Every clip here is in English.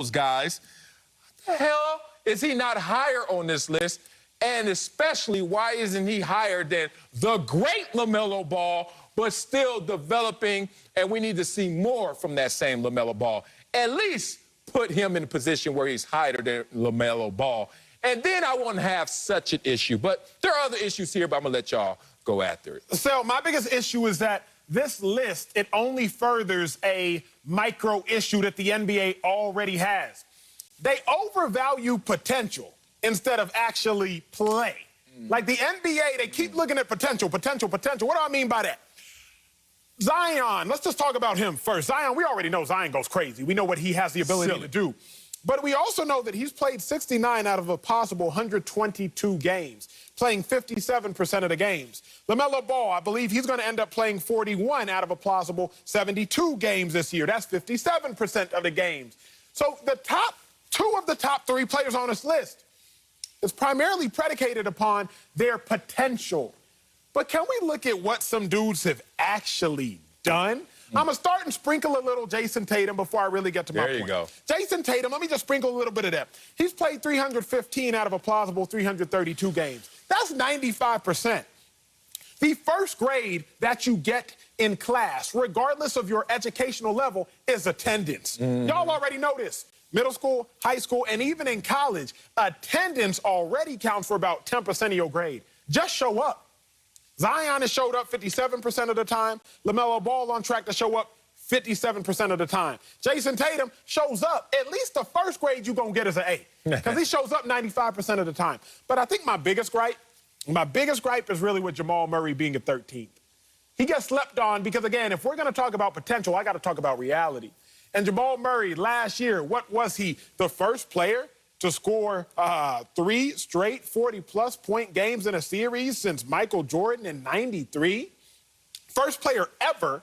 those guys. The hell is he not higher on this list? And especially, why isn't he higher than the great LaMelo Ball, but still developing, and we need to see more from that same LaMelo Ball. At least put him in a position where he's higher than LaMelo Ball. And then I won't have such an issue. But there are other issues here, but I'm going to let y'all go after it. So my biggest issue is that this list, it only furthers a micro issue that the NBA already has. They overvalue potential instead of actually play. Like the NBA, they keep looking at potential. What do I mean by that? Zion, let's just talk about him first. Zion, we already know Zion goes crazy. We know what he has the ability to do. But we also know that he's played 69 out of a possible 122 games, playing 57% of the games. LaMelo Ball, I believe he's going to end up playing 41 out of a plausible 72 games this year. That's 57% of the games. So the top two of the top three players on this list is primarily predicated upon their potential. But can we look at what some dudes have actually done? I'm going to start and sprinkle a little Jason Tatum before I really get to my point. There you go. Jason Tatum, let me just sprinkle a little bit of that. He's played 315 out of a plausible 332 games. That's 95%. The first grade that you get in class, regardless of your educational level, is attendance. Y'all already know this. Middle school, high school, and even in college, attendance already counts for about 10% of your grade. Just show up. Zion has showed up 57% of the time. LaMelo Ball on track to show up 57% of the time. Jason Tatum shows up. At least the first grade you're going to get is an A, because he shows up 95% of the time. But I think my biggest gripe is really with Jamal Murray being a 13th. He gets slept on because, again, if we're going to talk about potential, I got to talk about reality. And Jamal Murray last year, what was he? The first player to score 3 straight 40-plus point games in a series since Michael Jordan in '93. First player ever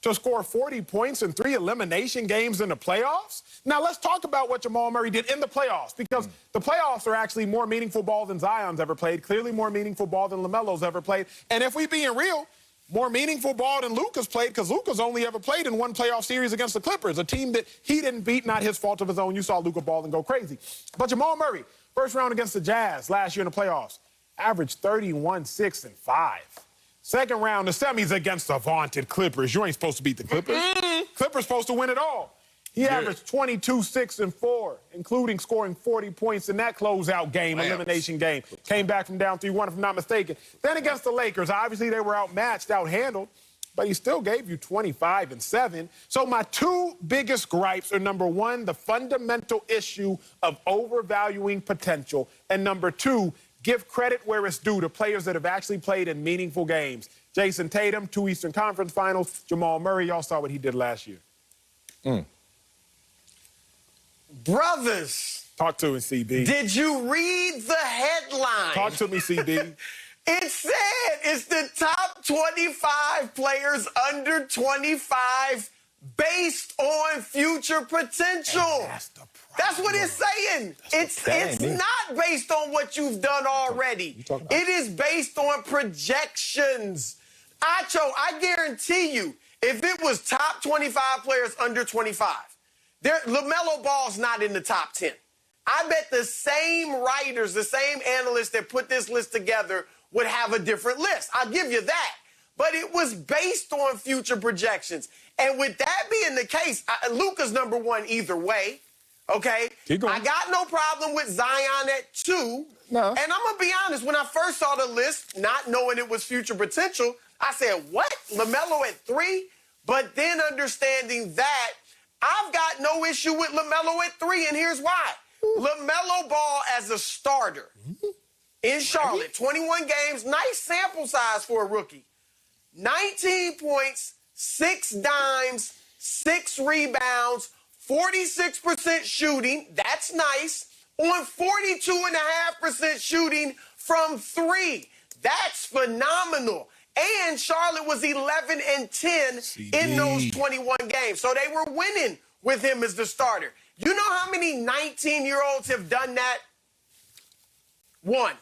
to score 40 points in 3 elimination games in the playoffs. Now, let's talk about what Jamal Murray did in the playoffs, because the playoffs are actually more meaningful ball than Zion's ever played, clearly more meaningful ball than LaMelo's ever played. And if we being real, more meaningful ball than Luka's played, because Luka's only ever played in 1 playoff series against the Clippers, a team that he didn't beat, not his fault of his own. You saw Luka ball and go crazy. But Jamal Murray, first round against the Jazz last year in the playoffs, averaged 31, 6, and 5. Second round, the semis against the vaunted Clippers. You ain't supposed to beat the Clippers. Clippers supposed to win it all. He averaged 22, 6, and 4, including scoring 40 points in that closeout game, elimination game. Came back from down 3-1, if I'm not mistaken. Then against the Lakers, obviously they were outmatched, outhandled, but he still gave you 25 and 7. So my two biggest gripes are, number one, the fundamental issue of overvaluing potential, and number two, give credit where it's due to players that have actually played in meaningful games. Jason Tatum, 2 Eastern Conference Finals. Jamal Murray, y'all saw what he did last year. Brothers. Talk to me, CB. Did you read the headline? Talk to me, CB. It said it's the top 25 players under 25 based on future potential. That's what it's saying. It's not based on what you've done already. It is based on projections. Acho, I guarantee you, if it was top 25 players under 25, LaMelo Ball's not in the top 10. I bet the same writers, the same analysts that put this list together would have a different list. I'll give you that. But it was based on future projections. And with that being the case, Luka's number 1 either way, okay? I got no problem with Zion at 2. No. And I'm going to be honest, when I first saw the list, not knowing it was future potential, I said, what? LaMelo at 3? But then understanding that, I've got no issue with LaMelo at 3, and here's why. LaMelo Ball as a starter in Charlotte, 21 games, nice sample size for a rookie. 19 points, 6 dimes, 6 rebounds, 46% shooting, that's nice, on 42.5% shooting from 3. That's phenomenal. And Charlotte was 11 and 10 in those 21 games. So they were winning with him as the starter. You know how many 19-year-olds have done that? 1.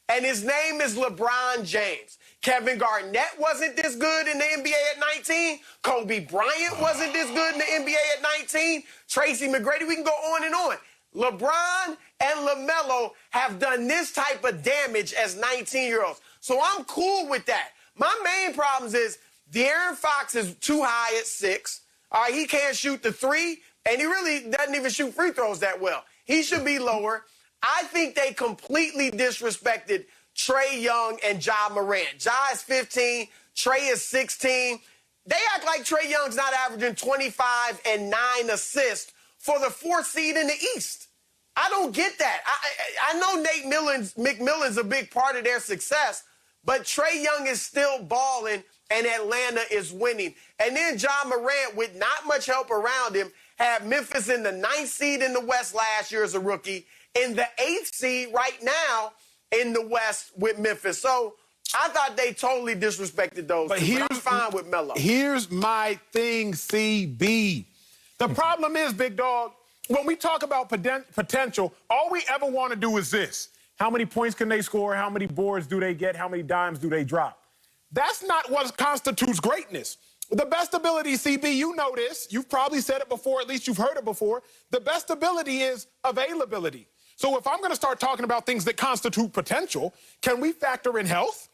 and his name is LeBron James. Kevin Garnett wasn't this good in the NBA at 19. Kobe Bryant wasn't this good in the NBA at 19. Tracy McGrady, we can go on and on. LeBron and LaMelo have done this type of damage as 19-year-olds. So I'm cool with that. My main problems is De'Aaron Fox is too high at 6. All right, he can't shoot the 3, and he really doesn't even shoot free throws that well. He should be lower. I think they completely disrespected Trae Young and Ja Morant. Ja is 15, Trae is 16. They act like Trae Young's not averaging 25 and 9 assists for the 4th seed in the East. I don't get that. I know McMillan's a big part of their success, but Trae Young is still balling, and Atlanta is winning. And then Ja Morant, with not much help around him, had Memphis in the 9th seed in the West last year as a rookie, in the 8th seed right now in the West with Memphis. So I thought they totally disrespected those two, but I'm fine with Melo. Here's my thing, CB. The problem is, big dog, when we talk about potential, all we ever want to do is this. How many points can they score? How many boards do they get? How many dimes do they drop? That's not what constitutes greatness. The best ability, CB, you know this. You've probably said it before, at least you've heard it before. The best ability is availability. So if I'm going to start talking about things that constitute potential, can we factor in health?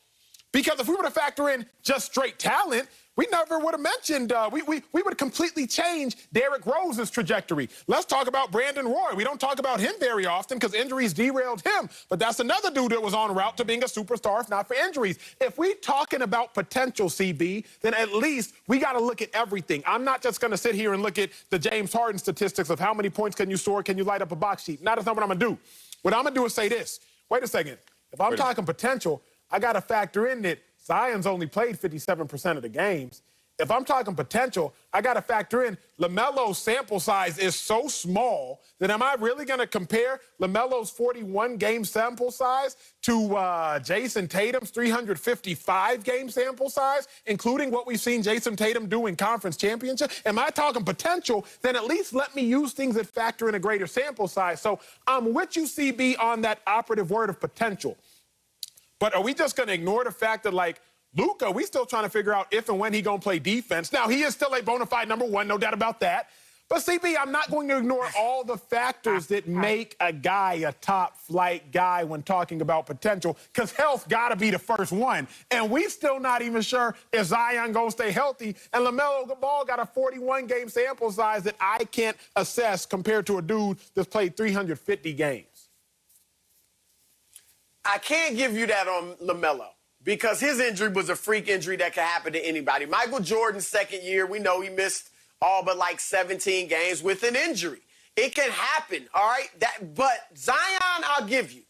Because if we were to factor in just straight talent, we never would have mentioned, we would completely change Derrick Rose's trajectory. Let's talk about Brandon Roy. We don't talk about him very often because injuries derailed him. But that's another dude that was en route to being a superstar if not for injuries. If we're talking about potential, CB, then at least we got to look at everything. I'm not just going to sit here and look at the James Harden statistics of how many points can you score, can you light up a box sheet. That's not what I'm going to do. What I'm going to do is say this. Wait a second. If I'm talking potential, I got to factor in that Zion's only played 57% of the games. If I'm talking potential, I got to factor in LaMelo's sample size is so small that am I really going to compare LaMelo's 41-game sample size to Jason Tatum's 355-game sample size, including what we've seen Jason Tatum do in conference championship? Am I talking potential? Then at least let me use things that factor in a greater sample size. So I'm with you, CB, on that operative word of potential. But are we just going to ignore the fact that, like, Luka, we still trying to figure out if and when he going to play defense. Now, he is still a bona fide number 1, no doubt about that. But, CB, I'm not going to ignore all the factors that make a guy a top-flight guy when talking about potential, because health got to be the first one. And we still not even sure if Zion going to stay healthy. And LaMelo Ball got a 41-game sample size that I can't assess compared to a dude that's played 350 games. I can't give you that on LaMelo because his injury was a freak injury that could happen to anybody. Michael Jordan's second year, we know he missed all but like 17 games with an injury. It can happen, all right? But Zion, I'll give you.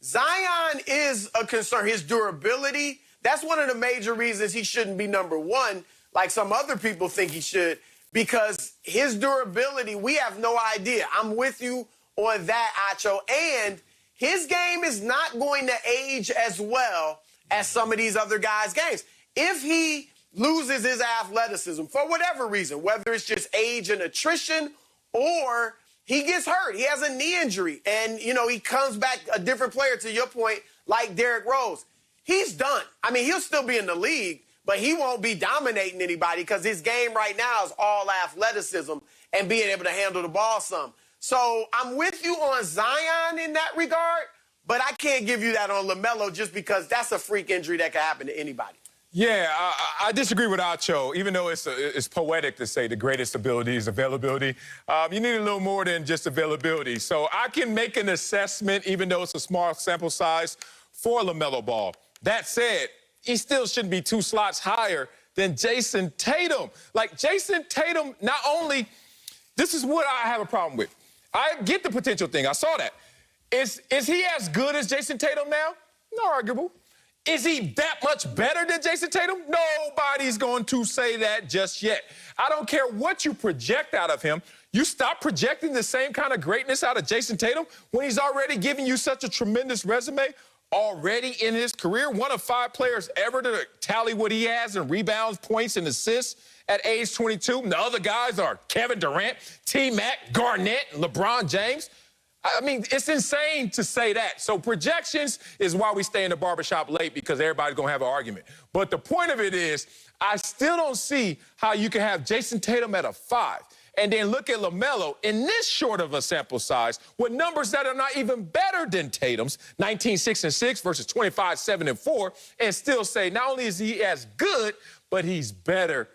Zion is a concern. His durability, that's one of the major reasons he shouldn't be number 1 like some other people think he should, because his durability, we have no idea. I'm with you on that, Acho. And his game is not going to age as well as some of these other guys' games. If he loses his athleticism for whatever reason, whether it's just age and attrition or he gets hurt, he has a knee injury, and, you know, he comes back a different player, to your point, like Derrick Rose, he's done. I mean, he'll still be in the league, but he won't be dominating anybody because his game right now is all athleticism and being able to handle the ball some. So I'm with you on Zion in that regard, but I can't give you that on LaMelo just because that's a freak injury that can happen to anybody. Yeah, I disagree with Acho. Even though it's poetic to say the greatest ability is availability, you need a little more than just availability. So I can make an assessment, even though it's a small sample size, for LaMelo Ball. That said, he still shouldn't be 2 slots higher than Jason Tatum. Like, Jason Tatum, not only, this is what I have a problem with. I get the potential thing. I saw that. Is he as good as Jason Tatum now? No arguable. Is he that much better than Jason Tatum? Nobody's going to say that just yet. I don't care what you project out of him. You stop projecting the same kind of greatness out of Jason Tatum when he's already giving you such a tremendous resume already in his career. One of 5 players ever to tally what he has in rebounds, points, and assists at age 22. And the other guys are Kevin Durant, T-Mac, Garnett, and LeBron James. I mean, it's insane to say that. So projections is why we stay in the barbershop late, because everybody's going to have an argument. But the point of it is, I still don't see how you can have Jason Tatum at a 5 and then look at LaMelo in this short of a sample size with numbers that are not even better than Tatum's, 19, 6, and 6 versus 25, 7, and 4, and still say not only is he as good, but he's better